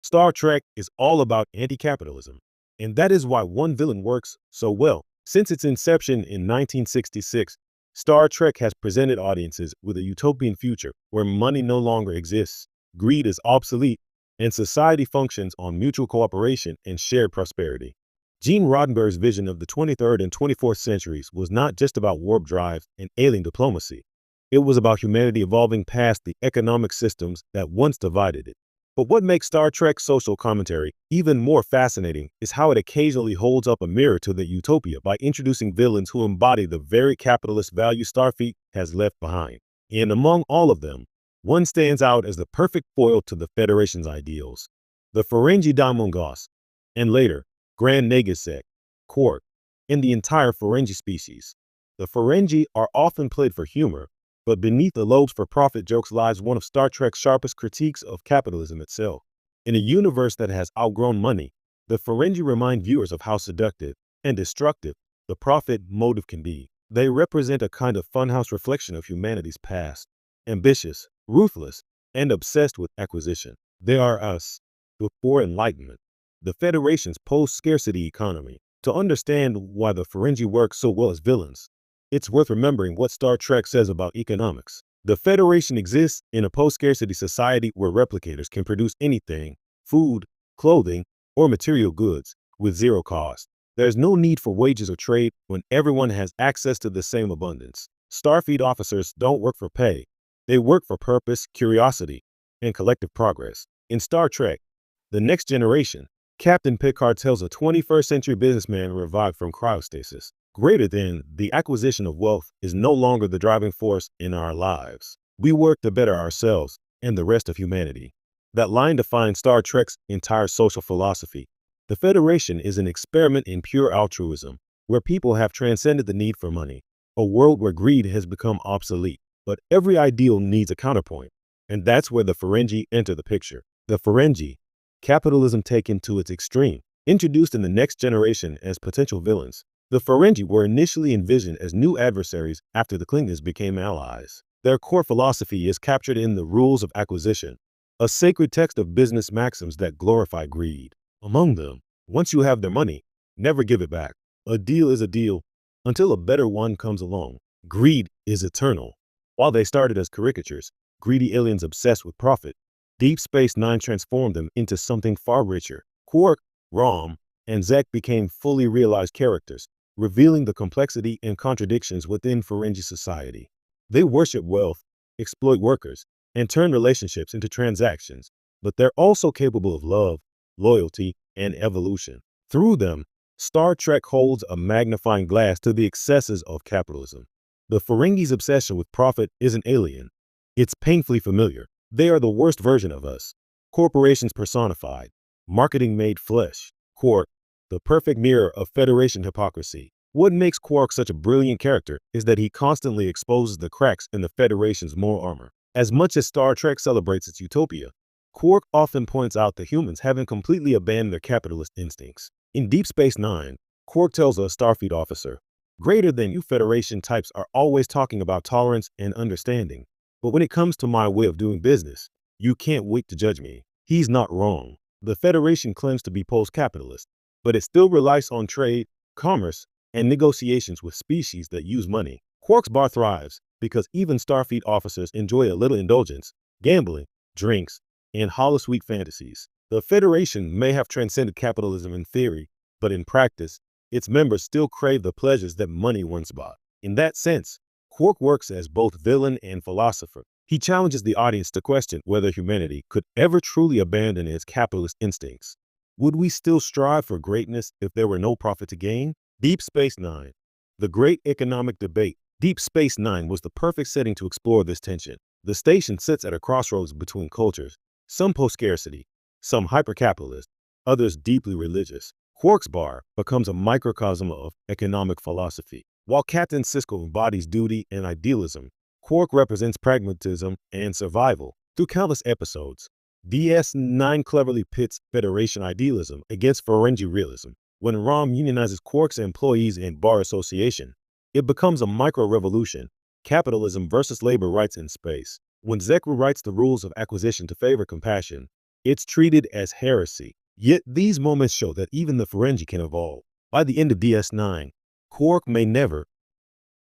Star Trek is all about anti-capitalism, and that is why one villain works so well. Since its inception in 1966, Star Trek has presented audiences with a utopian future where money no longer exists, greed is obsolete, and society functions on mutual cooperation and shared prosperity. Gene Roddenberry's vision of the 23rd and 24th centuries was not just about warp drives and alien diplomacy. It was about humanity evolving past the economic systems that once divided it. But what makes Star Trek's social commentary even more fascinating is how it occasionally holds up a mirror to the utopia by introducing villains who embody the very capitalist value Starfleet has left behind. And among all of them, one stands out as the perfect foil to the Federation's ideals. The Ferengi Daimongos, and later, Grand Nagasek, Quark, and the entire Ferengi species. The Ferengi are often played for humor, but beneath the lobes-for-profit jokes lies one of Star Trek's sharpest critiques of capitalism itself. In a universe that has outgrown money, the Ferengi remind viewers of how seductive and destructive the profit motive can be. They represent a kind of funhouse reflection of humanity's past, ambitious, ruthless, and obsessed with acquisition. They are us, before Enlightenment, the Federation's post-scarcity economy. To understand why the Ferengi work so well as villains, it's worth remembering what Star Trek says about economics. The Federation exists in a post-scarcity society where replicators can produce anything, food, clothing, or material goods, with zero cost. There's no need for wages or trade when everyone has access to the same abundance. Starfleet officers don't work for pay. They work for purpose, curiosity, and collective progress. In Star Trek, The Next Generation, Captain Picard tells a 21st century businessman revived from cryostasis, greater than the acquisition of wealth is no longer the driving force in our lives. We work to better ourselves and the rest of humanity. That line defines Star Trek's entire social philosophy. The Federation is an experiment in pure altruism, where people have transcended the need for money, a world where greed has become obsolete. But every ideal needs a counterpoint, and that's where the Ferengi enter the picture. The Ferengi, capitalism taken to its extreme, introduced in The Next Generation as potential villains. The Ferengi were initially envisioned as new adversaries after the Klingons became allies. Their core philosophy is captured in the Rules of Acquisition, a sacred text of business maxims that glorify greed. Among them, once you have their money, never give it back. A deal is a deal until a better one comes along. Greed is eternal. While they started as caricatures, greedy aliens obsessed with profit, Deep Space Nine transformed them into something far richer. Quark, Rom, and Zek became fully realized characters, revealing the complexity and contradictions within Ferengi society. They worship wealth, exploit workers, and turn relationships into transactions, but they're also capable of love, loyalty, and evolution. Through them, Star Trek holds a magnifying glass to the excesses of capitalism. The Ferengi's obsession with profit isn't alien. It's painfully familiar. They are the worst version of us. Corporations personified. Marketing made flesh. Quark, the perfect mirror of Federation hypocrisy. What makes Quark such a brilliant character is that he constantly exposes the cracks in the Federation's moral armor. As much as Star Trek celebrates its utopia, Quark often points out that humans haven't completely abandoned their capitalist instincts. In Deep Space Nine, Quark tells a Starfleet officer, "Greater than you Federation types are always talking about tolerance and understanding. But when it comes to my way of doing business, you can't wait to judge me." He's not wrong. The Federation claims to be post-capitalist, but it still relies on trade, commerce, and negotiations with species that use money. Quark's bar thrives because even Starfleet officers enjoy a little indulgence, gambling, drinks, and holosuite fantasies. The Federation may have transcended capitalism in theory, but in practice, its members still crave the pleasures that money once bought. In that sense, Quark works as both villain and philosopher. He challenges the audience to question whether humanity could ever truly abandon its capitalist instincts. Would we still strive for greatness if there were no profit to gain? Deep Space Nine. The great economic debate. Deep Space Nine was the perfect setting to explore this tension. The station sits at a crossroads between cultures, some post-scarcity, some hyper-capitalist, others deeply religious. Quark's bar becomes a microcosm of economic philosophy. While Captain Sisko embodies duty and idealism, Quark represents pragmatism and survival. Through countless episodes, DS9 cleverly pits Federation idealism against Ferengi realism. When Rom unionizes Quark's employees in bar association, it becomes a micro-revolution, capitalism versus labor rights in space. When Zek rewrites the rules of acquisition to favor compassion, It's treated as heresy. Yet these moments show that even the Ferengi can evolve. By the end of DS9, Quark may never,